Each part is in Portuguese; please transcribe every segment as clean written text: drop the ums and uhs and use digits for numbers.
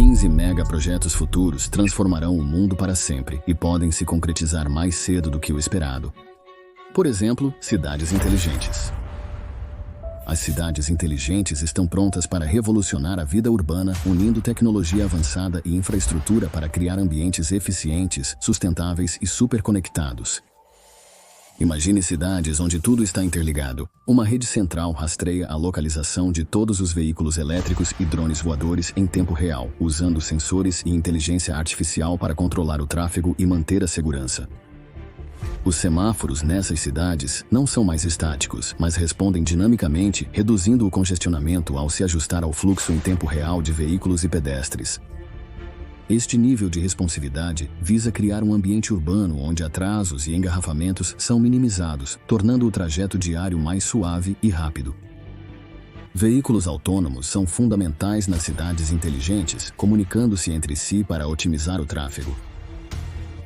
15 megaprojetos futuros transformarão o mundo para sempre e podem se concretizar mais cedo do que o esperado. Por exemplo, cidades inteligentes. As cidades inteligentes estão prontas para revolucionar a vida urbana, unindo tecnologia avançada e infraestrutura para criar ambientes eficientes, sustentáveis e superconectados. Imagine cidades onde tudo está interligado. Uma rede central rastreia a localização de todos os veículos elétricos e drones voadores em tempo real, usando sensores e inteligência artificial para controlar o tráfego e manter a segurança. Os semáforos nessas cidades não são mais estáticos, mas respondem dinamicamente, reduzindo o congestionamento ao se ajustar ao fluxo em tempo real de veículos e pedestres. Este nível de responsividade visa criar um ambiente urbano onde atrasos e engarrafamentos são minimizados, tornando o trajeto diário mais suave e rápido. Veículos autônomos são fundamentais nas cidades inteligentes, comunicando-se entre si para otimizar o tráfego.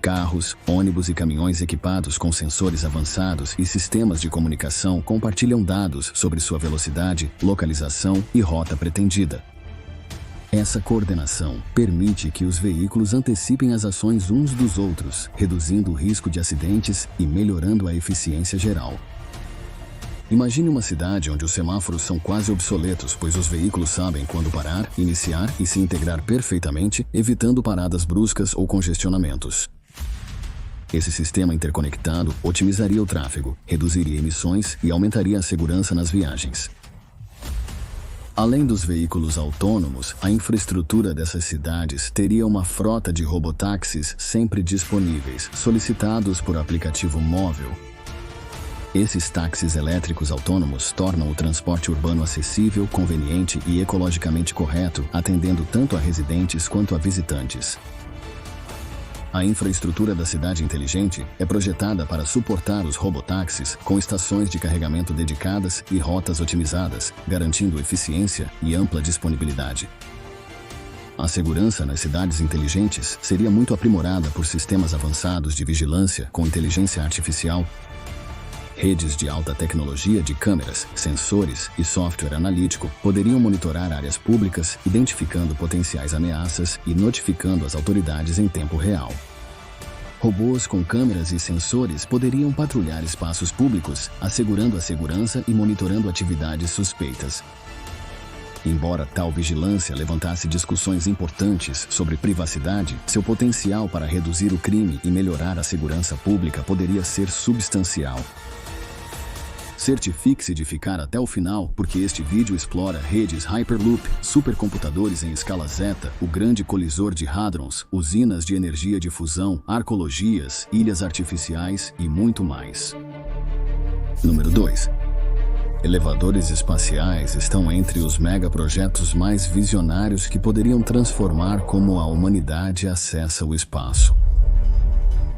Carros, ônibus e caminhões equipados com sensores avançados e sistemas de comunicação compartilham dados sobre sua velocidade, localização e rota pretendida. Essa coordenação permite que os veículos antecipem as ações uns dos outros, reduzindo o risco de acidentes e melhorando a eficiência geral. Imagine uma cidade onde os semáforos são quase obsoletos, pois os veículos sabem quando parar, iniciar e se integrar perfeitamente, evitando paradas bruscas ou congestionamentos. Esse sistema interconectado otimizaria o tráfego, reduziria emissões e aumentaria a segurança nas viagens. Além dos veículos autônomos, a infraestrutura dessas cidades teria uma frota de robotáxis sempre disponíveis, solicitados por aplicativo móvel. Esses táxis elétricos autônomos tornam o transporte urbano acessível, conveniente e ecologicamente correto, atendendo tanto a residentes quanto a visitantes. A infraestrutura da cidade inteligente é projetada para suportar os robotáxis com estações de carregamento dedicadas e rotas otimizadas, garantindo eficiência e ampla disponibilidade. A segurança nas cidades inteligentes seria muito aprimorada por sistemas avançados de vigilância com inteligência artificial, redes de alta tecnologia de câmeras, sensores e software analítico poderiam monitorar áreas públicas, identificando potenciais ameaças e notificando as autoridades em tempo real. Robôs com câmeras e sensores poderiam patrulhar espaços públicos, assegurando a segurança e monitorando atividades suspeitas. Embora tal vigilância levantasse discussões importantes sobre privacidade, seu potencial para reduzir o crime e melhorar a segurança pública poderia ser substancial. Certifique-se de ficar até o final, porque este vídeo explora redes Hyperloop, supercomputadores em escala zeta, o grande colisor de hadrons, usinas de energia de fusão, arcologias, ilhas artificiais e muito mais. Número 2. Elevadores espaciais estão entre os megaprojetos mais visionários que poderiam transformar como a humanidade acessa o espaço.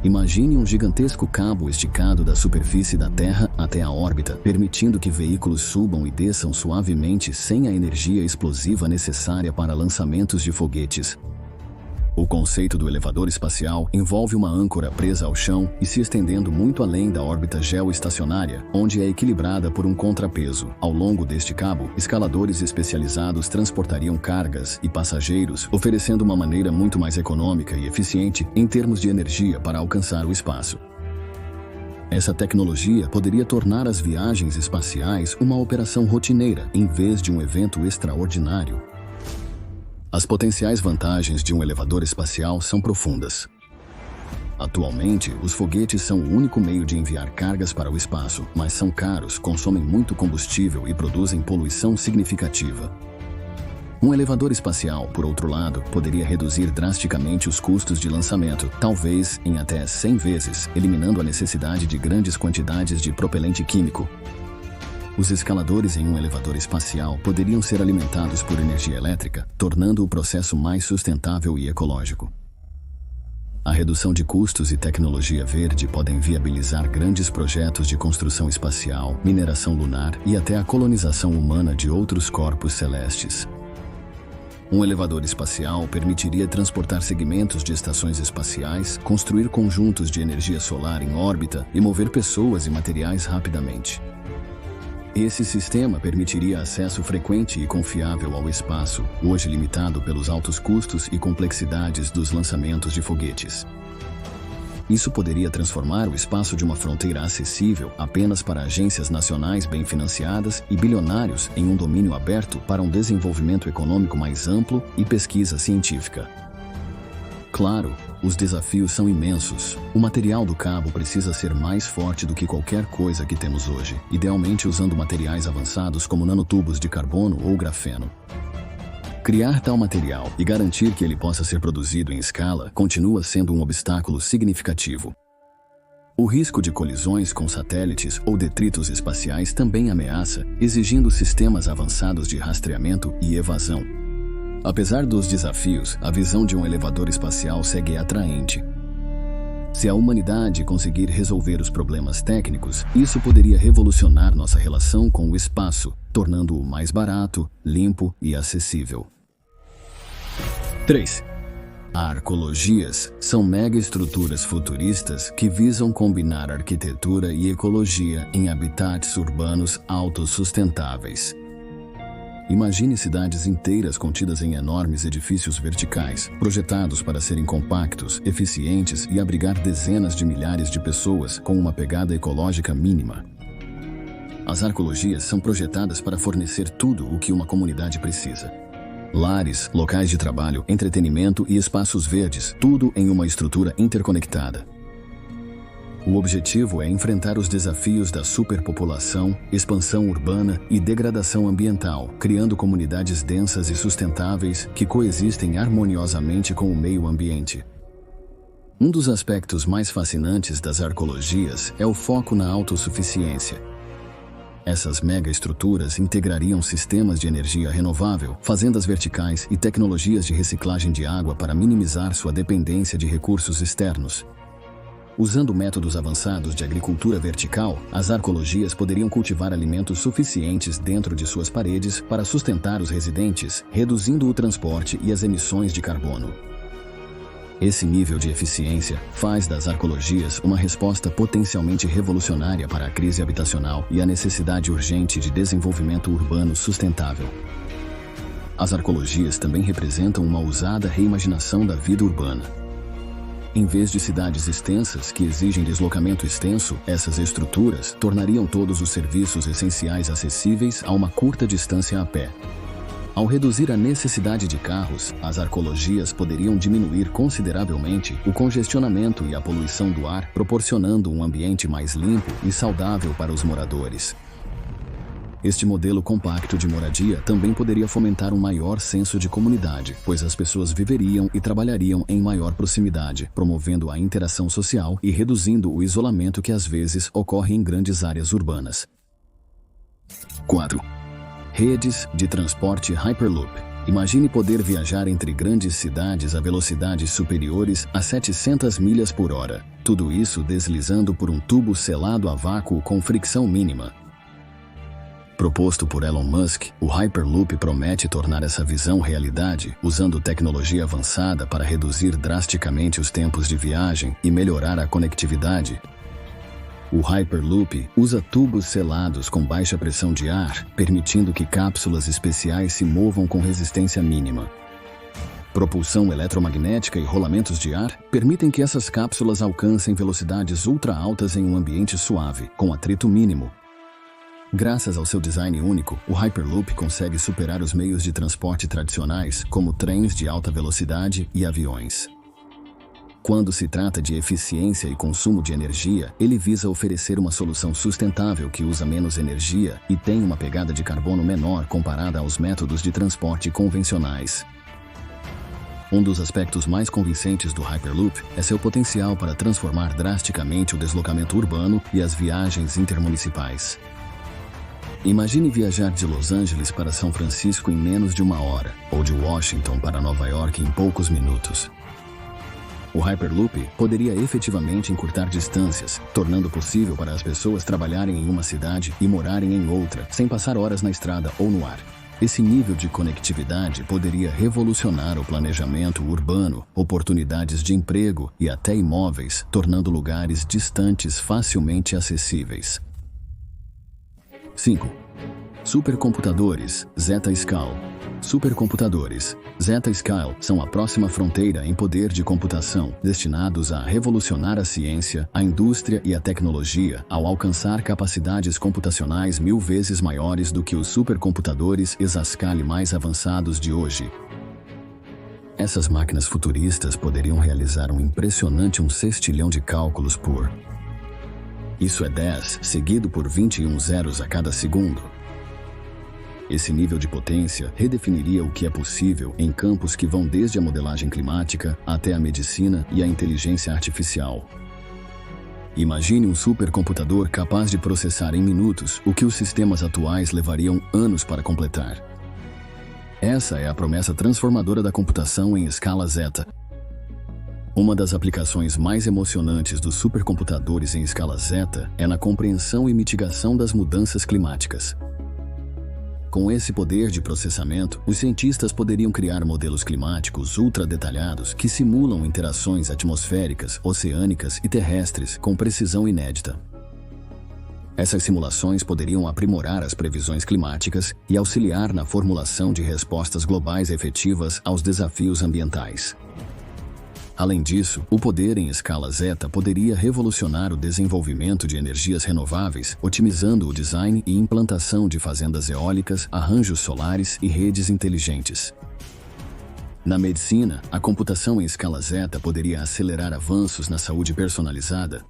Imagine um gigantesco cabo esticado da superfície da Terra até a órbita, permitindo que veículos subam e desçam suavemente sem a energia explosiva necessária para lançamentos de foguetes. O conceito do elevador espacial envolve uma âncora presa ao chão e se estendendo muito além da órbita geoestacionária, onde é equilibrada por um contrapeso. Ao longo deste cabo, escaladores especializados transportariam cargas e passageiros, oferecendo uma maneira muito mais econômica e eficiente em termos de energia para alcançar o espaço. Essa tecnologia poderia tornar as viagens espaciais uma operação rotineira, em vez de um evento extraordinário. As potenciais vantagens de um elevador espacial são profundas. Atualmente, os foguetes são o único meio de enviar cargas para o espaço, mas são caros, consomem muito combustível e produzem poluição significativa. Um elevador espacial, por outro lado, poderia reduzir drasticamente os custos de lançamento, talvez em até 100 vezes, eliminando a necessidade de grandes quantidades de propelente químico. Os escaladores em um elevador espacial poderiam ser alimentados por energia elétrica, tornando o processo mais sustentável e ecológico. A redução de custos e tecnologia verde podem viabilizar grandes projetos de construção espacial, mineração lunar e até a colonização humana de outros corpos celestes. Um elevador espacial permitiria transportar segmentos de estações espaciais, construir conjuntos de energia solar em órbita e mover pessoas e materiais rapidamente. Esse sistema permitiria acesso frequente e confiável ao espaço, hoje limitado pelos altos custos e complexidades dos lançamentos de foguetes. Isso poderia transformar o espaço de uma fronteira acessível apenas para agências nacionais bem financiadas e bilionários em um domínio aberto para um desenvolvimento econômico mais amplo e pesquisa científica. Claro, os desafios são imensos. O material do cabo precisa ser mais forte do que qualquer coisa que temos hoje, idealmente usando materiais avançados como nanotubos de carbono ou grafeno. Criar tal material e garantir que ele possa ser produzido em escala continua sendo um obstáculo significativo. O risco de colisões com satélites ou detritos espaciais também ameaça, exigindo sistemas avançados de rastreamento e evasão. Apesar dos desafios, a visão de um elevador espacial segue atraente. Se a humanidade conseguir resolver os problemas técnicos, isso poderia revolucionar nossa relação com o espaço, tornando-o mais barato, limpo e acessível. 3. Arcologias são megaestruturas futuristas que visam combinar arquitetura e ecologia em habitats urbanos autossustentáveis. Imagine cidades inteiras contidas em enormes edifícios verticais, projetados para serem compactos, eficientes e abrigar dezenas de milhares de pessoas com uma pegada ecológica mínima. As arcologias são projetadas para fornecer tudo o que uma comunidade precisa. Lares, locais de trabalho, entretenimento e espaços verdes, tudo em uma estrutura interconectada. O objetivo é enfrentar os desafios da superpopulação, expansão urbana e degradação ambiental, criando comunidades densas e sustentáveis que coexistem harmoniosamente com o meio ambiente. Um dos aspectos mais fascinantes das arcologias é o foco na autossuficiência. Essas megaestruturas integrariam sistemas de energia renovável, fazendas verticais e tecnologias de reciclagem de água para minimizar sua dependência de recursos externos. Usando métodos avançados de agricultura vertical, as arcologias poderiam cultivar alimentos suficientes dentro de suas paredes para sustentar os residentes, reduzindo o transporte e as emissões de carbono. Esse nível de eficiência faz das arcologias uma resposta potencialmente revolucionária para a crise habitacional e a necessidade urgente de desenvolvimento urbano sustentável. As arcologias também representam uma ousada reimaginação da vida urbana. Em vez de cidades extensas que exigem deslocamento extenso, essas estruturas tornariam todos os serviços essenciais acessíveis a uma curta distância a pé. Ao reduzir a necessidade de carros, as arcologias poderiam diminuir consideravelmente o congestionamento e a poluição do ar, proporcionando um ambiente mais limpo e saudável para os moradores. Este modelo compacto de moradia também poderia fomentar um maior senso de comunidade, pois as pessoas viveriam e trabalhariam em maior proximidade, promovendo a interação social e reduzindo o isolamento que às vezes ocorre em grandes áreas urbanas. 4. Redes de transporte Hyperloop. Imagine poder viajar entre grandes cidades a velocidades superiores a 700 milhas por hora. Tudo isso deslizando por um tubo selado a vácuo com fricção mínima. Proposto por Elon Musk, o Hyperloop promete tornar essa visão realidade, usando tecnologia avançada para reduzir drasticamente os tempos de viagem e melhorar a conectividade. O Hyperloop usa tubos selados com baixa pressão de ar, permitindo que cápsulas especiais se movam com resistência mínima. Propulsão eletromagnética e rolamentos de ar permitem que essas cápsulas alcancem velocidades ultra altas em um ambiente suave, com atrito mínimo. Graças ao seu design único, o Hyperloop consegue superar os meios de transporte tradicionais, como trens de alta velocidade e aviões. Quando se trata de eficiência e consumo de energia, ele visa oferecer uma solução sustentável que usa menos energia e tem uma pegada de carbono menor comparada aos métodos de transporte convencionais. Um dos aspectos mais convincentes do Hyperloop é seu potencial para transformar drasticamente o deslocamento urbano e as viagens intermunicipais. Imagine viajar de Los Angeles para São Francisco em menos de 1 hora, ou de Washington para Nova York em poucos minutos. O Hyperloop poderia efetivamente encurtar distâncias, tornando possível para as pessoas trabalharem em uma cidade e morarem em outra, sem passar horas na estrada ou no ar. Esse nível de conectividade poderia revolucionar o planejamento urbano, oportunidades de emprego e até imóveis, tornando lugares distantes facilmente acessíveis. 5. Supercomputadores, Zettascale. Supercomputadores, Zettascale, são a próxima fronteira em poder de computação, destinados a revolucionar a ciência, a indústria e a tecnologia, ao alcançar capacidades computacionais 1000 vezes maiores do que os supercomputadores Exascale mais avançados de hoje. Essas máquinas futuristas poderiam realizar um impressionante 1 sextilhão de cálculos por... Isso é 10, seguido por 21 zeros a cada segundo. Esse nível de potência redefiniria o que é possível em campos que vão desde a modelagem climática até a medicina e a inteligência artificial. Imagine um supercomputador capaz de processar em minutos o que os sistemas atuais levariam anos para completar. Essa é a promessa transformadora da computação em escala zeta. Uma das aplicações mais emocionantes dos supercomputadores em escala zeta é na compreensão e mitigação das mudanças climáticas. Com esse poder de processamento, os cientistas poderiam criar modelos climáticos ultra detalhados que simulam interações atmosféricas, oceânicas e terrestres com precisão inédita. Essas simulações poderiam aprimorar as previsões climáticas e auxiliar na formulação de respostas globais efetivas aos desafios ambientais. Além disso, o poder em escala zeta poderia revolucionar o desenvolvimento de energias renováveis, otimizando o design e implantação de fazendas eólicas, arranjos solares e redes inteligentes. Na medicina, a computação em escala zeta poderia acelerar avanços na saúde personalizada.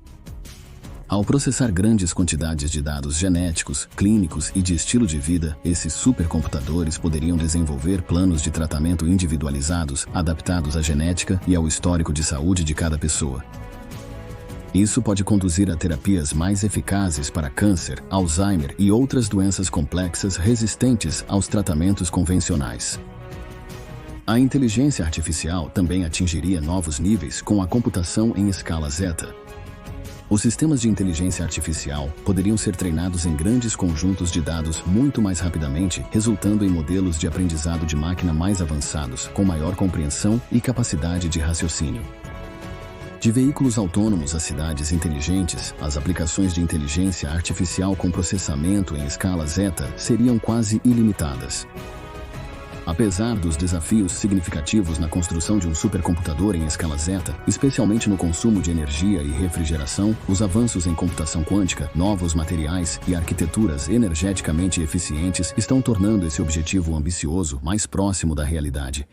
Ao processar grandes quantidades de dados genéticos, clínicos e de estilo de vida, esses supercomputadores poderiam desenvolver planos de tratamento individualizados, adaptados à genética e ao histórico de saúde de cada pessoa. Isso pode conduzir a terapias mais eficazes para câncer, Alzheimer e outras doenças complexas resistentes aos tratamentos convencionais. A inteligência artificial também atingiria novos níveis com a computação em escala zeta. Os sistemas de inteligência artificial poderiam ser treinados em grandes conjuntos de dados muito mais rapidamente, resultando em modelos de aprendizado de máquina mais avançados, com maior compreensão e capacidade de raciocínio. De veículos autônomos a cidades inteligentes, as aplicações de inteligência artificial com processamento em escala zeta seriam quase ilimitadas. Apesar dos desafios significativos na construção de um supercomputador em escala zeta, especialmente no consumo de energia e refrigeração, os avanços em computação quântica, novos materiais e arquiteturas energeticamente eficientes estão tornando esse objetivo ambicioso mais próximo da realidade.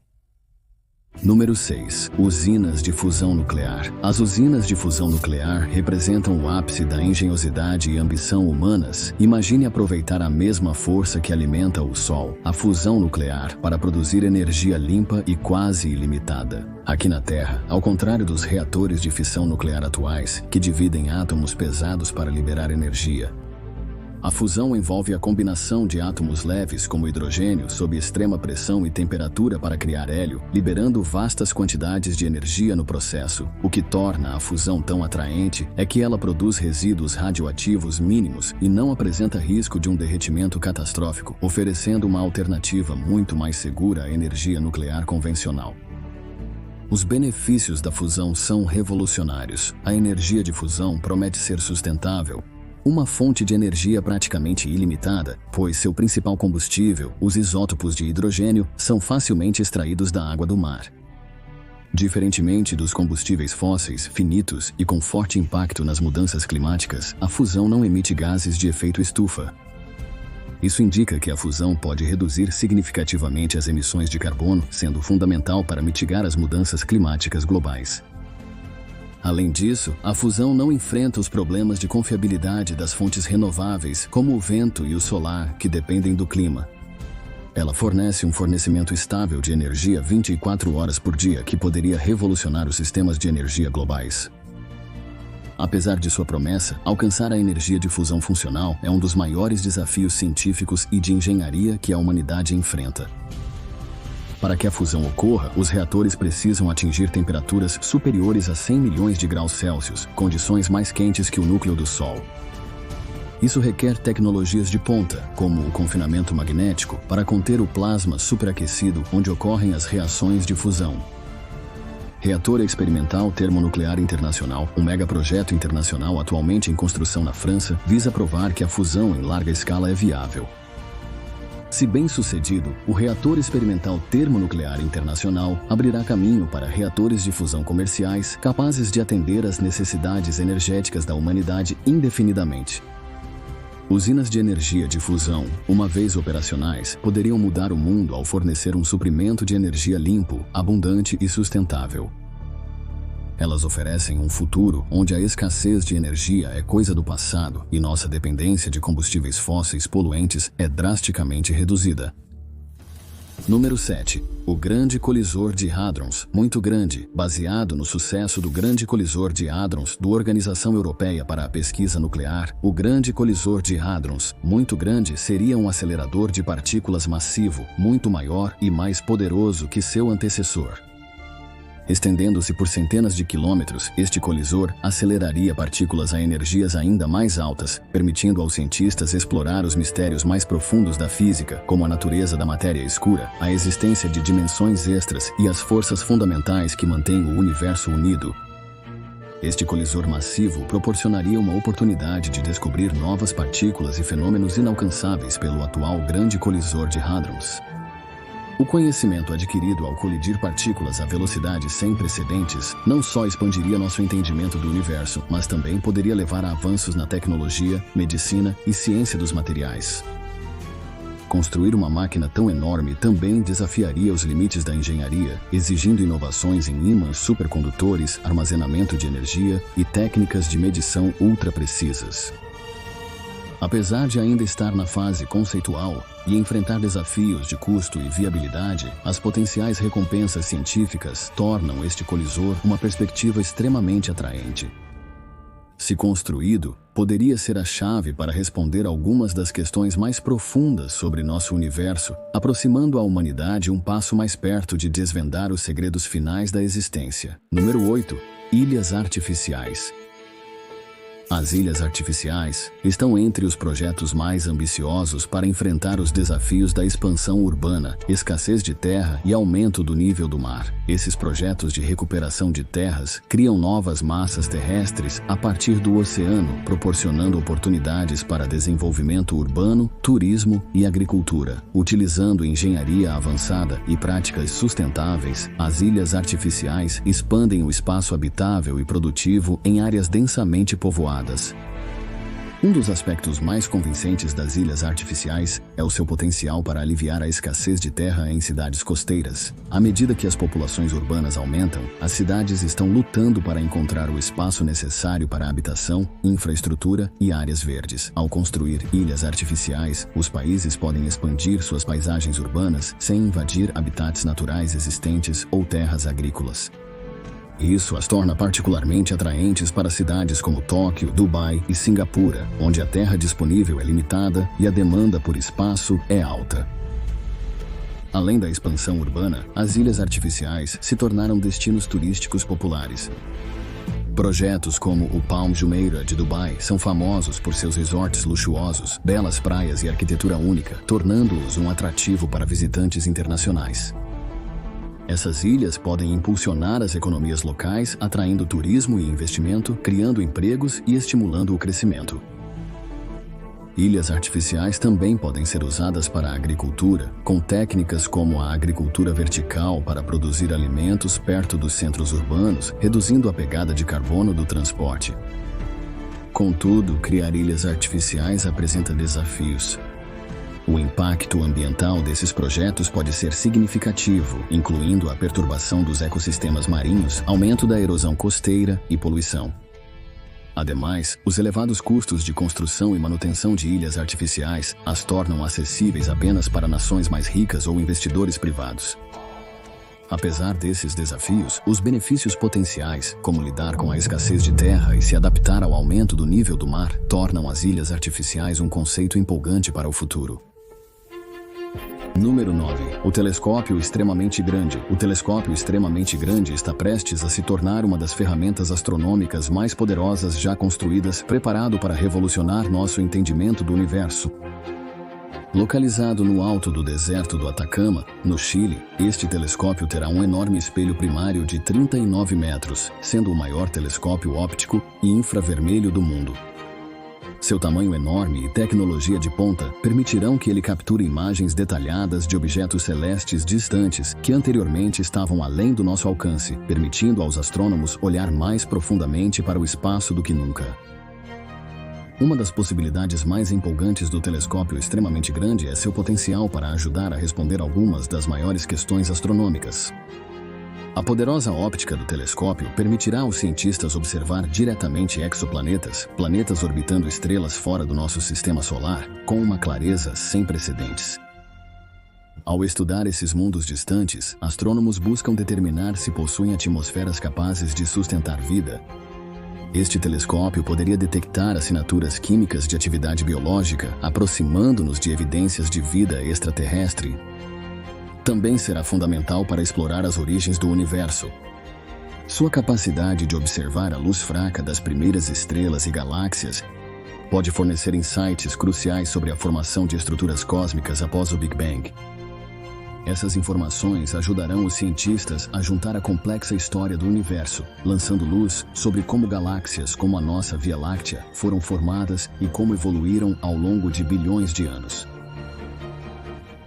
Número 6. Usinas de fusão nuclear. As usinas de fusão nuclear representam o ápice da engenhosidade e ambição humanas. Imagine aproveitar a mesma força que alimenta o Sol, a fusão nuclear, para produzir energia limpa e quase ilimitada. Aqui na Terra, ao contrário dos reatores de fissão nuclear atuais, que dividem átomos pesados para liberar energia, a fusão envolve a combinação de átomos leves como hidrogênio sob extrema pressão e temperatura para criar hélio, liberando vastas quantidades de energia no processo. O que torna a fusão tão atraente é que ela produz resíduos radioativos mínimos e não apresenta risco de um derretimento catastrófico, oferecendo uma alternativa muito mais segura à energia nuclear convencional. Os benefícios da fusão são revolucionários. A energia de fusão promete ser sustentável, uma fonte de energia praticamente ilimitada, pois seu principal combustível, os isótopos de hidrogênio, são facilmente extraídos da água do mar. Diferentemente dos combustíveis fósseis, finitos e com forte impacto nas mudanças climáticas, a fusão não emite gases de efeito estufa. Isso indica que a fusão pode reduzir significativamente as emissões de carbono, sendo fundamental para mitigar as mudanças climáticas globais. Além disso, a fusão não enfrenta os problemas de confiabilidade das fontes renováveis, como o vento e o solar, que dependem do clima. Ela fornece um fornecimento estável de energia 24 horas por dia, que poderia revolucionar os sistemas de energia globais. Apesar de sua promessa, alcançar a energia de fusão funcional é um dos maiores desafios científicos e de engenharia que a humanidade enfrenta. Para que a fusão ocorra, os reatores precisam atingir temperaturas superiores a 100 milhões de graus Celsius, condições mais quentes que o núcleo do Sol. Isso requer tecnologias de ponta, como o confinamento magnético, para conter o plasma superaquecido onde ocorrem as reações de fusão. Reator Experimental Termonuclear Internacional, um megaprojeto internacional atualmente em construção na França, visa provar que a fusão em larga escala é viável. Se bem sucedido, o reator experimental termonuclear internacional abrirá caminho para reatores de fusão comerciais capazes de atender às necessidades energéticas da humanidade indefinidamente. Usinas de energia de fusão, uma vez operacionais, poderiam mudar o mundo ao fornecer um suprimento de energia limpo, abundante e sustentável. Elas oferecem um futuro onde a escassez de energia é coisa do passado e nossa dependência de combustíveis fósseis poluentes é drasticamente reduzida. Número 7. O Grande Colisor de Hadrons, muito grande, baseado no sucesso do Grande Colisor de Hadrons da Organização Europeia para a Pesquisa Nuclear. O Grande Colisor de Hadrons, muito grande, seria um acelerador de partículas massivo, muito maior e mais poderoso que seu antecessor. Estendendo-se por centenas de quilômetros, este colisor aceleraria partículas a energias ainda mais altas, permitindo aos cientistas explorar os mistérios mais profundos da física, como a natureza da matéria escura, a existência de dimensões extras e as forças fundamentais que mantêm o universo unido. Este colisor massivo proporcionaria uma oportunidade de descobrir novas partículas e fenômenos inalcançáveis pelo atual Grande Colisor de Hadrons. O conhecimento adquirido ao colidir partículas a velocidades sem precedentes não só expandiria nosso entendimento do universo, mas também poderia levar a avanços na tecnologia, medicina e ciência dos materiais. Construir uma máquina tão enorme também desafiaria os limites da engenharia, exigindo inovações em ímãs supercondutores, armazenamento de energia e técnicas de medição ultra precisas. Apesar de ainda estar na fase conceitual e enfrentar desafios de custo e viabilidade, as potenciais recompensas científicas tornam este colisor uma perspectiva extremamente atraente. Se construído, poderia ser a chave para responder algumas das questões mais profundas sobre nosso universo, aproximando a humanidade um passo mais perto de desvendar os segredos finais da existência. Número 8. Ilhas artificiais. As ilhas artificiais estão entre os projetos mais ambiciosos para enfrentar os desafios da expansão urbana, escassez de terra e aumento do nível do mar. Esses projetos de recuperação de terras criam novas massas terrestres a partir do oceano, proporcionando oportunidades para desenvolvimento urbano, turismo e agricultura. Utilizando engenharia avançada e práticas sustentáveis, as ilhas artificiais expandem o espaço habitável e produtivo em áreas densamente povoadas. Um dos aspectos mais convincentes das ilhas artificiais é o seu potencial para aliviar a escassez de terra em cidades costeiras. À medida que as populações urbanas aumentam, as cidades estão lutando para encontrar o espaço necessário para habitação, infraestrutura e áreas verdes. Ao construir ilhas artificiais, os países podem expandir suas paisagens urbanas sem invadir habitats naturais existentes ou terras agrícolas. Isso as torna particularmente atraentes para cidades como Tóquio, Dubai e Singapura, onde a terra disponível é limitada e a demanda por espaço é alta. Além da expansão urbana, as ilhas artificiais se tornaram destinos turísticos populares. Projetos como o Palm Jumeirah de Dubai são famosos por seus resorts luxuosos, belas praias e arquitetura única, tornando-os um atrativo para visitantes internacionais. Essas ilhas podem impulsionar as economias locais, atraindo turismo e investimento, criando empregos e estimulando o crescimento. Ilhas artificiais também podem ser usadas para a agricultura, com técnicas como a agricultura vertical para produzir alimentos perto dos centros urbanos, reduzindo a pegada de carbono do transporte. Contudo, criar ilhas artificiais apresenta desafios. O impacto ambiental desses projetos pode ser significativo, incluindo a perturbação dos ecossistemas marinhos, aumento da erosão costeira e poluição. Ademais, os elevados custos de construção e manutenção de ilhas artificiais as tornam acessíveis apenas para nações mais ricas ou investidores privados. Apesar desses desafios, os benefícios potenciais, como lidar com a escassez de terra e se adaptar ao aumento do nível do mar, tornam as ilhas artificiais um conceito empolgante para o futuro. Número 9. O telescópio extremamente grande. O telescópio extremamente grande está prestes a se tornar uma das ferramentas astronômicas mais poderosas já construídas, preparado para revolucionar nosso entendimento do universo. Localizado no alto do deserto do Atacama, no Chile, este telescópio terá um enorme espelho primário de 39 metros, sendo o maior telescópio óptico e infravermelho do mundo. Seu tamanho enorme e tecnologia de ponta permitirão que ele capture imagens detalhadas de objetos celestes distantes que anteriormente estavam além do nosso alcance, permitindo aos astrônomos olhar mais profundamente para o espaço do que nunca. Uma das possibilidades mais empolgantes do telescópio extremamente grande é seu potencial para ajudar a responder algumas das maiores questões astronômicas. A poderosa óptica do telescópio permitirá aos cientistas observar diretamente exoplanetas, planetas orbitando estrelas fora do nosso sistema solar, com uma clareza sem precedentes. Ao estudar esses mundos distantes, astrônomos buscam determinar se possuem atmosferas capazes de sustentar vida. Este telescópio poderia detectar assinaturas químicas de atividade biológica, aproximando-nos de evidências de vida extraterrestre. Também será fundamental para explorar as origens do universo. Sua capacidade de observar a luz fraca das primeiras estrelas e galáxias pode fornecer insights cruciais sobre a formação de estruturas cósmicas após o Big Bang. Essas informações ajudarão os cientistas a juntar a complexa história do universo, lançando luz sobre como galáxias como a nossa Via Láctea foram formadas e como evoluíram ao longo de bilhões de anos.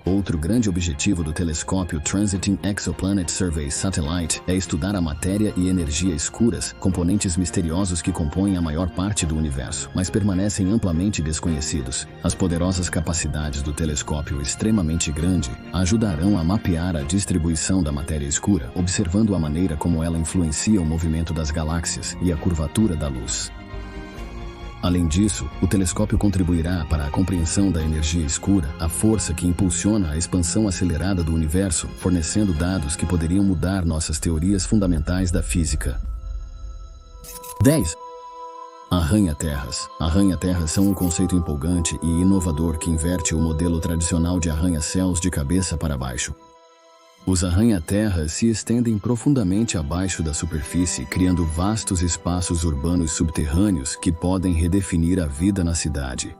Outro grande objetivo do telescópio Transiting Exoplanet Survey Satellite é estudar a matéria e energia escuras, componentes misteriosos que compõem a maior parte do universo, mas permanecem amplamente desconhecidos. As poderosas capacidades do telescópio extremamente grande ajudarão a mapear a distribuição da matéria escura, observando a maneira como ela influencia o movimento das galáxias e a curvatura da luz. Além disso, o telescópio contribuirá para a compreensão da energia escura, a força que impulsiona a expansão acelerada do universo, fornecendo dados que poderiam mudar nossas teorias fundamentais da física. 10. Arranha-terras. Arranha-terras são um conceito empolgante e inovador que inverte o modelo tradicional de arranha-céus de cabeça para baixo. Os arranha-terras se estendem profundamente abaixo da superfície, criando vastos espaços urbanos subterrâneos que podem redefinir a vida na cidade.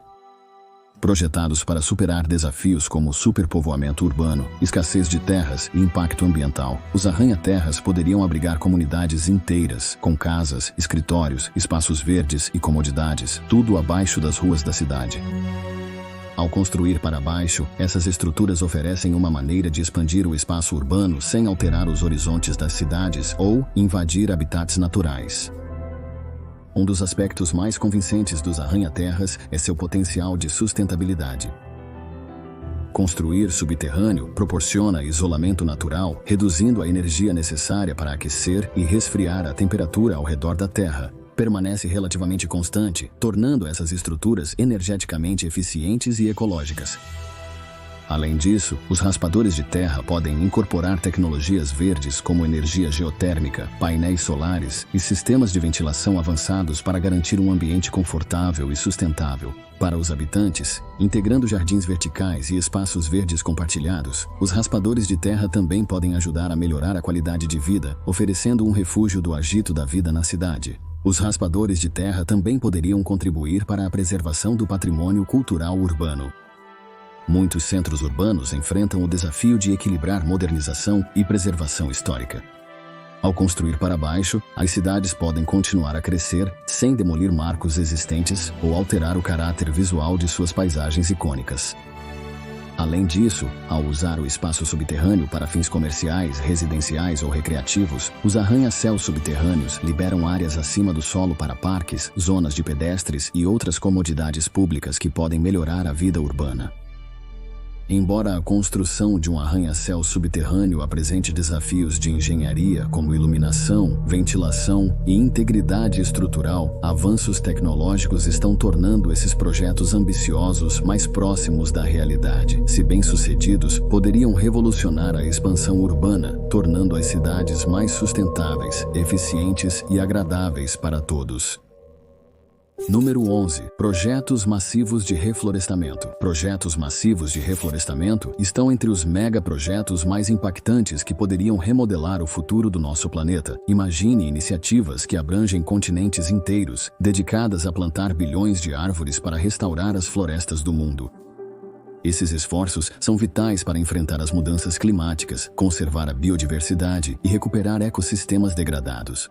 Projetados para superar desafios como superpovoamento urbano, escassez de terras e impacto ambiental, os arranha-terras poderiam abrigar comunidades inteiras, com casas, escritórios, espaços verdes e comodidades, tudo abaixo das ruas da cidade. Ao construir para baixo, essas estruturas oferecem uma maneira de expandir o espaço urbano sem alterar os horizontes das cidades ou invadir habitats naturais. Um dos aspectos mais convincentes dos arranha-terras é seu potencial de sustentabilidade. Construir subterrâneo proporciona isolamento natural, reduzindo a energia necessária para aquecer e resfriar a temperatura ao redor da Terra. Permanece relativamente constante, tornando essas estruturas energeticamente eficientes e ecológicas. Além disso, os raspadores de terra podem incorporar tecnologias verdes como energia geotérmica, painéis solares e sistemas de ventilação avançados para garantir um ambiente confortável e sustentável. Para os habitantes, integrando jardins verticais e espaços verdes compartilhados, os raspadores de terra também podem ajudar a melhorar a qualidade de vida, oferecendo um refúgio do agito da vida na cidade. Os raspadores de terra também poderiam contribuir para a preservação do patrimônio cultural urbano. Muitos centros urbanos enfrentam o desafio de equilibrar modernização e preservação histórica. Ao construir para baixo, as cidades podem continuar a crescer sem demolir marcos existentes ou alterar o caráter visual de suas paisagens icônicas. Além disso, ao usar o espaço subterrâneo para fins comerciais, residenciais ou recreativos, os arranha-céus subterrâneos liberam áreas acima do solo para parques, zonas de pedestres e outras comodidades públicas que podem melhorar a vida urbana. Embora a construção de um arranha-céu subterrâneo apresente desafios de engenharia como iluminação, ventilação e integridade estrutural, avanços tecnológicos estão tornando esses projetos ambiciosos mais próximos da realidade. Se bem-sucedidos, poderiam revolucionar a expansão urbana, tornando as cidades mais sustentáveis, eficientes e agradáveis para todos. Número 11. Projetos massivos de reflorestamento. Projetos massivos de reflorestamento estão entre os megaprojetos mais impactantes que poderiam remodelar o futuro do nosso planeta. Imagine iniciativas que abrangem continentes inteiros, dedicadas a plantar bilhões de árvores para restaurar as florestas do mundo. Esses esforços são vitais para enfrentar as mudanças climáticas, conservar a biodiversidade e recuperar ecossistemas degradados.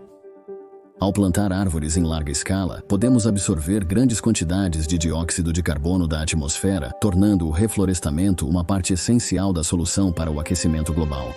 Ao plantar árvores em larga escala, podemos absorver grandes quantidades de dióxido de carbono da atmosfera, tornando o reflorestamento uma parte essencial da solução para o aquecimento global.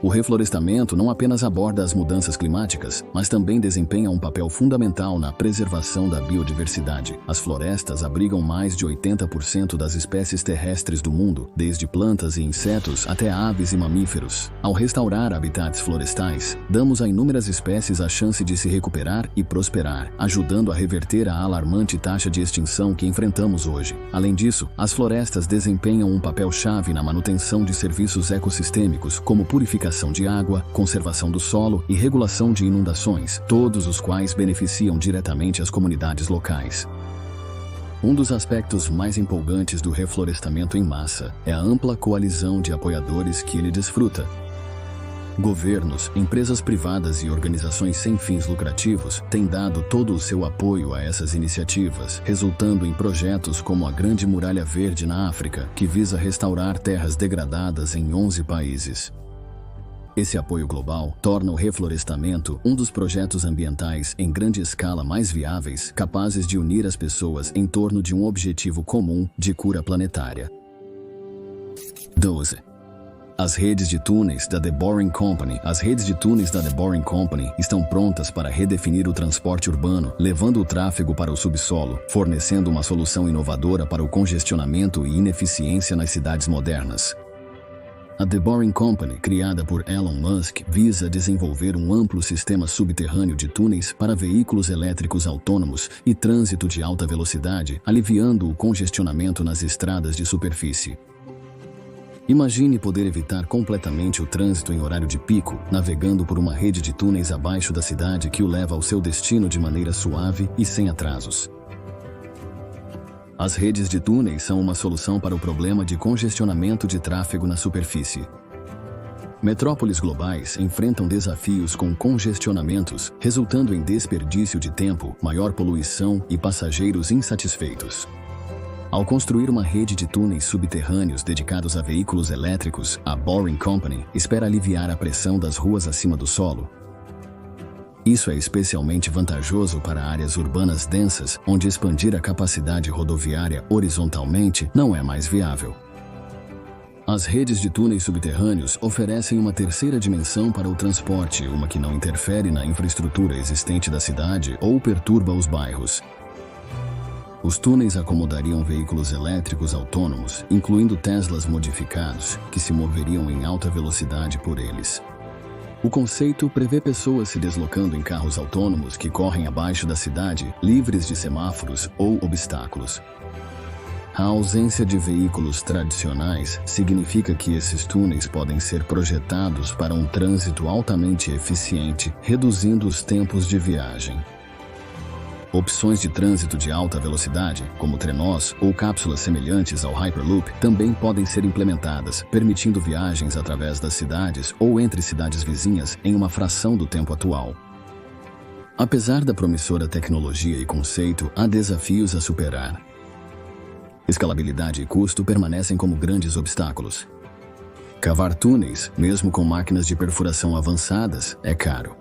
O reflorestamento não apenas aborda as mudanças climáticas, mas também desempenha um papel fundamental na preservação da biodiversidade. As florestas abrigam mais de 80% das espécies terrestres do mundo, desde plantas e insetos até aves e mamíferos. Ao restaurar habitats florestais, damos a inúmeras espécies a chance de se recuperar e prosperar, ajudando a reverter a alarmante taxa de extinção que enfrentamos hoje. Além disso, as florestas desempenham um papel-chave na manutenção de serviços ecossistêmicos, como purificação de água, conservação do solo e regulação de inundações, todos os quais beneficiam diretamente as comunidades locais. Um dos aspectos mais empolgantes do reflorestamento em massa é a ampla coalizão de apoiadores que ele desfruta. Governos, empresas privadas e organizações sem fins lucrativos têm dado todo o seu apoio a essas iniciativas, resultando em projetos como a Grande Muralha Verde na África, que visa restaurar terras degradadas em 11 países. Esse apoio global torna o reflorestamento um dos projetos ambientais em grande escala mais viáveis, capazes de unir as pessoas em torno de um objetivo comum de cura planetária. 12. As redes de túneis da The Boring Company. As redes de túneis da The Boring Company estão prontas para redefinir o transporte urbano, levando o tráfego para o subsolo, fornecendo uma solução inovadora para o congestionamento e ineficiência nas cidades modernas. A The Boring Company, criada por Elon Musk, visa desenvolver um amplo sistema subterrâneo de túneis para veículos elétricos autônomos e trânsito de alta velocidade, aliviando o congestionamento nas estradas de superfície. Imagine poder evitar completamente o trânsito em horário de pico, navegando por uma rede de túneis abaixo da cidade que o leva ao seu destino de maneira suave e sem atrasos. As redes de túneis são uma solução para o problema de congestionamento de tráfego na superfície. Metrópoles globais enfrentam desafios com congestionamentos, resultando em desperdício de tempo, maior poluição e passageiros insatisfeitos. Ao construir uma rede de túneis subterrâneos dedicados a veículos elétricos, a Boring Company espera aliviar a pressão das ruas acima do solo. Isso é especialmente vantajoso para áreas urbanas densas, onde expandir a capacidade rodoviária horizontalmente não é mais viável. As redes de túneis subterrâneos oferecem uma terceira dimensão para o transporte, uma que não interfere na infraestrutura existente da cidade ou perturba os bairros. Os túneis acomodariam veículos elétricos autônomos, incluindo Teslas modificados, que se moveriam em alta velocidade por eles. O conceito prevê pessoas se deslocando em carros autônomos que correm abaixo da cidade, livres de semáforos ou obstáculos. A ausência de veículos tradicionais significa que esses túneis podem ser projetados para um trânsito altamente eficiente, reduzindo os tempos de viagem. Opções de trânsito de alta velocidade, como trenós ou cápsulas semelhantes ao Hyperloop, também podem ser implementadas, permitindo viagens através das cidades ou entre cidades vizinhas em uma fração do tempo atual. Apesar da promissora tecnologia e conceito, há desafios a superar. Escalabilidade e custo permanecem como grandes obstáculos. Cavar túneis, mesmo com máquinas de perfuração avançadas, é caro.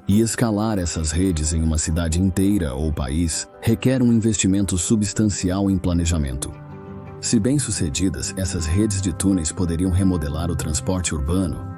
E escalar essas redes em uma cidade inteira ou país requer um investimento substancial em planejamento. Se bem-sucedidas, essas redes de túneis poderiam remodelar o transporte urbano.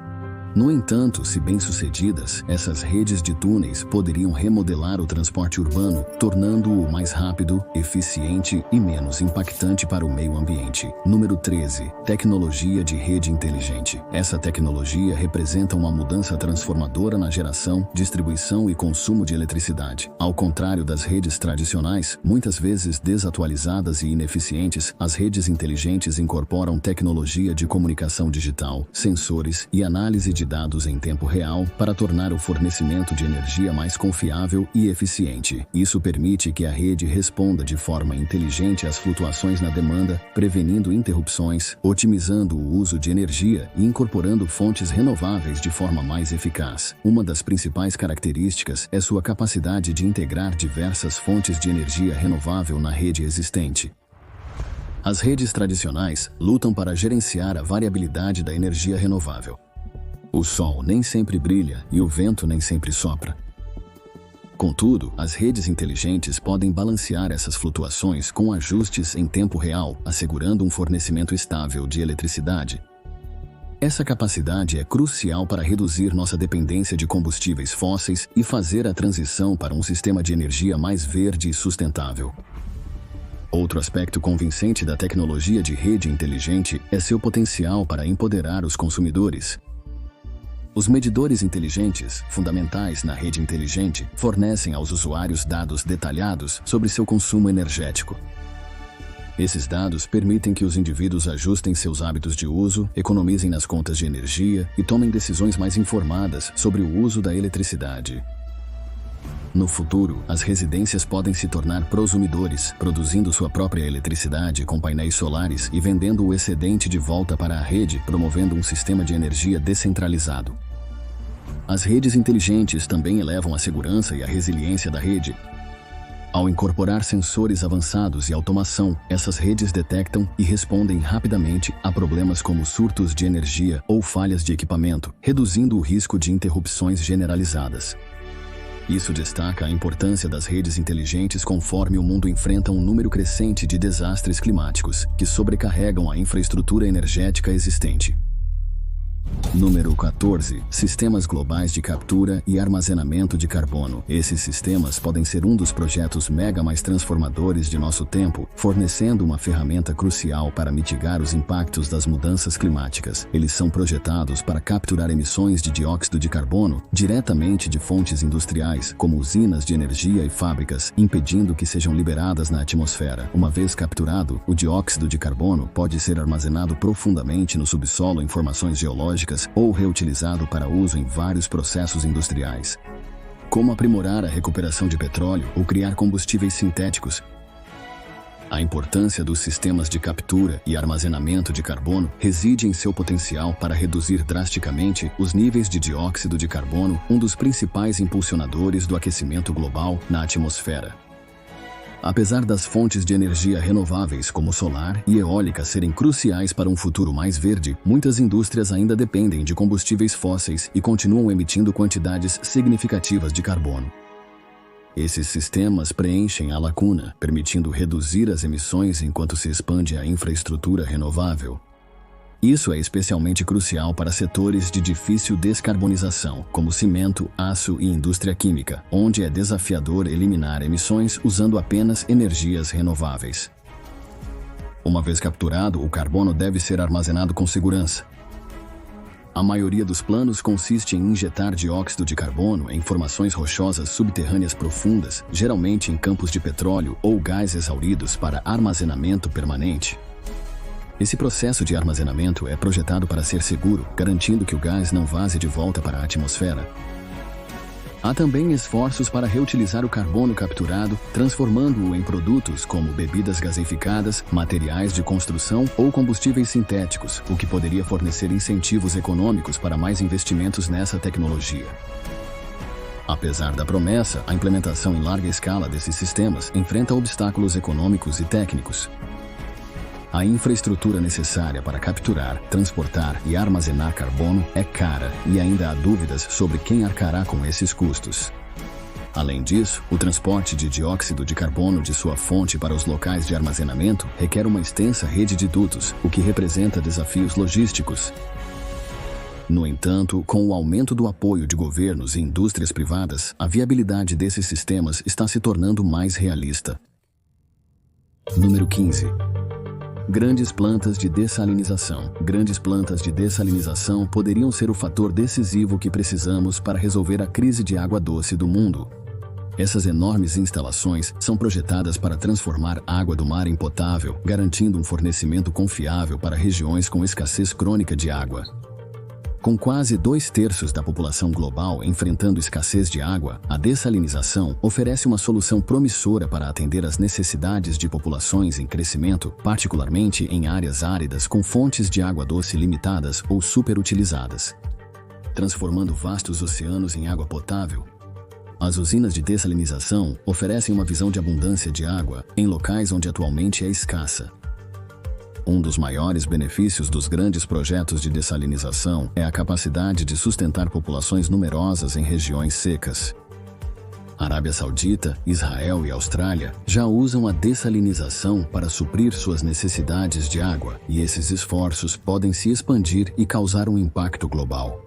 No entanto, se bem-sucedidas, essas redes de túneis poderiam remodelar o transporte urbano, tornando-o mais rápido, eficiente e menos impactante para o meio ambiente. Número 13. Tecnologia de rede inteligente. Essa tecnologia representa uma mudança transformadora na geração, distribuição e consumo de eletricidade. Ao contrário das redes tradicionais, muitas vezes desatualizadas e ineficientes, as redes inteligentes incorporam tecnologia de comunicação digital, sensores e análise de dados em tempo real para tornar o fornecimento de energia mais confiável e eficiente. Isso permite que a rede responda de forma inteligente às flutuações na demanda, prevenindo interrupções, otimizando o uso de energia e incorporando fontes renováveis de forma mais eficaz. Uma das principais características é sua capacidade de integrar diversas fontes de energia renovável na rede existente. As redes tradicionais lutam para gerenciar a variabilidade da energia renovável. O sol nem sempre brilha e o vento nem sempre sopra. Contudo, as redes inteligentes podem balancear essas flutuações com ajustes em tempo real, assegurando um fornecimento estável de eletricidade. Essa capacidade é crucial para reduzir nossa dependência de combustíveis fósseis e fazer a transição para um sistema de energia mais verde e sustentável. Outro aspecto convincente da tecnologia de rede inteligente é seu potencial para empoderar os consumidores. Os medidores inteligentes, fundamentais na rede inteligente, fornecem aos usuários dados detalhados sobre seu consumo energético. Esses dados permitem que os indivíduos ajustem seus hábitos de uso, economizem nas contas de energia e tomem decisões mais informadas sobre o uso da eletricidade. No futuro, as residências podem se tornar prosumidores, produzindo sua própria eletricidade com painéis solares e vendendo o excedente de volta para a rede, promovendo um sistema de energia descentralizado. As redes inteligentes também elevam a segurança e a resiliência da rede. Ao incorporar sensores avançados e automação, essas redes detectam e respondem rapidamente a problemas como surtos de energia ou falhas de equipamento, reduzindo o risco de interrupções generalizadas. Isso destaca a importância das redes inteligentes conforme o mundo enfrenta um número crescente de desastres climáticos, que sobrecarregam a infraestrutura energética existente. Número 14. Sistemas globais de captura e armazenamento de carbono. Esses sistemas podem ser um dos projetos mega mais transformadores de nosso tempo, fornecendo uma ferramenta crucial para mitigar os impactos das mudanças climáticas. Eles são projetados para capturar emissões de dióxido de carbono diretamente de fontes industriais, como usinas de energia e fábricas, impedindo que sejam liberadas na atmosfera. Uma vez capturado, o dióxido de carbono pode ser armazenado profundamente no subsolo em formações geológicas ou reutilizado para uso em vários processos industriais. Como aprimorar a recuperação de petróleo ou criar combustíveis sintéticos? A importância dos sistemas de captura e armazenamento de carbono reside em seu potencial para reduzir drasticamente os níveis de dióxido de carbono, um dos principais impulsionadores do aquecimento global na atmosfera. Apesar das fontes de energia renováveis como solar e eólica serem cruciais para um futuro mais verde, muitas indústrias ainda dependem de combustíveis fósseis e continuam emitindo quantidades significativas de carbono. Esses sistemas preenchem a lacuna, permitindo reduzir as emissões enquanto se expande a infraestrutura renovável. Isso é especialmente crucial para setores de difícil descarbonização, como cimento, aço e indústria química, onde é desafiador eliminar emissões usando apenas energias renováveis. Uma vez capturado, o carbono deve ser armazenado com segurança. A maioria dos planos consiste em injetar dióxido de carbono em formações rochosas subterrâneas profundas, geralmente em campos de petróleo ou gás exauridos para armazenamento permanente. Esse processo de armazenamento é projetado para ser seguro, garantindo que o gás não vaze de volta para a atmosfera. Há também esforços para reutilizar o carbono capturado, transformando-o em produtos como bebidas gaseificadas, materiais de construção ou combustíveis sintéticos, o que poderia fornecer incentivos econômicos para mais investimentos nessa tecnologia. Apesar da promessa, a implementação em larga escala desses sistemas enfrenta obstáculos econômicos e técnicos. A infraestrutura necessária para capturar, transportar e armazenar carbono é cara e ainda há dúvidas sobre quem arcará com esses custos. Além disso, o transporte de dióxido de carbono de sua fonte para os locais de armazenamento requer uma extensa rede de dutos, o que representa desafios logísticos. No entanto, com o aumento do apoio de governos e indústrias privadas, a viabilidade desses sistemas está se tornando mais realista. Número 15. Grandes plantas de dessalinização. Grandes plantas de dessalinização poderiam ser o fator decisivo que precisamos para resolver a crise de água doce do mundo. Essas enormes instalações são projetadas para transformar água do mar em potável, garantindo um fornecimento confiável para regiões com escassez crônica de água. Com quase 2/3 da população global enfrentando escassez de água, a dessalinização oferece uma solução promissora para atender às necessidades de populações em crescimento, particularmente em áreas áridas com fontes de água doce limitadas ou superutilizadas. Transformando vastos oceanos em água potável, as usinas de dessalinização oferecem uma visão de abundância de água em locais onde atualmente é escassa. Um dos maiores benefícios dos grandes projetos de dessalinização é a capacidade de sustentar populações numerosas em regiões secas. Arábia Saudita, Israel e Austrália já usam a dessalinização para suprir suas necessidades de água, e esses esforços podem se expandir e causar um impacto global.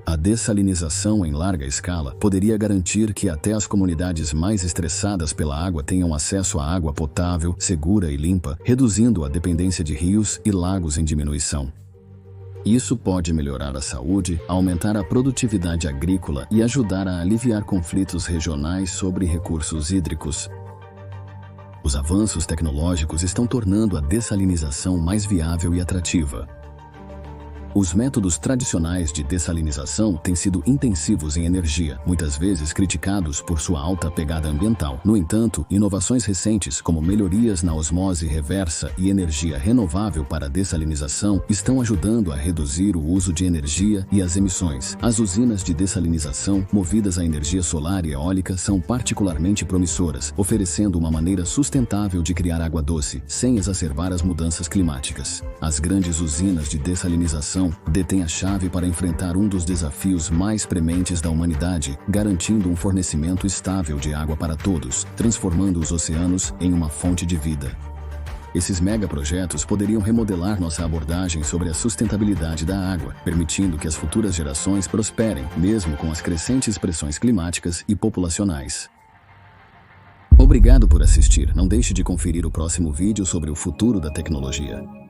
A dessalinização em larga escala poderia garantir que até as comunidades mais estressadas pela água tenham acesso à água potável, segura e limpa, reduzindo a dependência de rios e lagos em diminuição. Isso pode melhorar a saúde, aumentar a produtividade agrícola e ajudar a aliviar conflitos regionais sobre recursos hídricos. Os avanços tecnológicos estão tornando a dessalinização mais viável e atrativa. Os métodos tradicionais de dessalinização têm sido intensivos em energia, muitas vezes criticados por sua alta pegada ambiental. No entanto, inovações recentes, como melhorias na osmose reversa e energia renovável para a dessalinização, estão ajudando a reduzir o uso de energia e as emissões. As usinas de dessalinização, movidas a energia solar e eólica, são particularmente promissoras, oferecendo uma maneira sustentável de criar água doce, sem exacerbar as mudanças climáticas. As grandes usinas de dessalinização detém a chave para enfrentar um dos desafios mais prementes da humanidade, garantindo um fornecimento estável de água para todos, transformando os oceanos em uma fonte de vida. Esses megaprojetos poderiam remodelar nossa abordagem sobre a sustentabilidade da água, permitindo que as futuras gerações prosperem, mesmo com as crescentes pressões climáticas e populacionais. Obrigado por assistir. Não deixe de conferir o próximo vídeo sobre o futuro da tecnologia.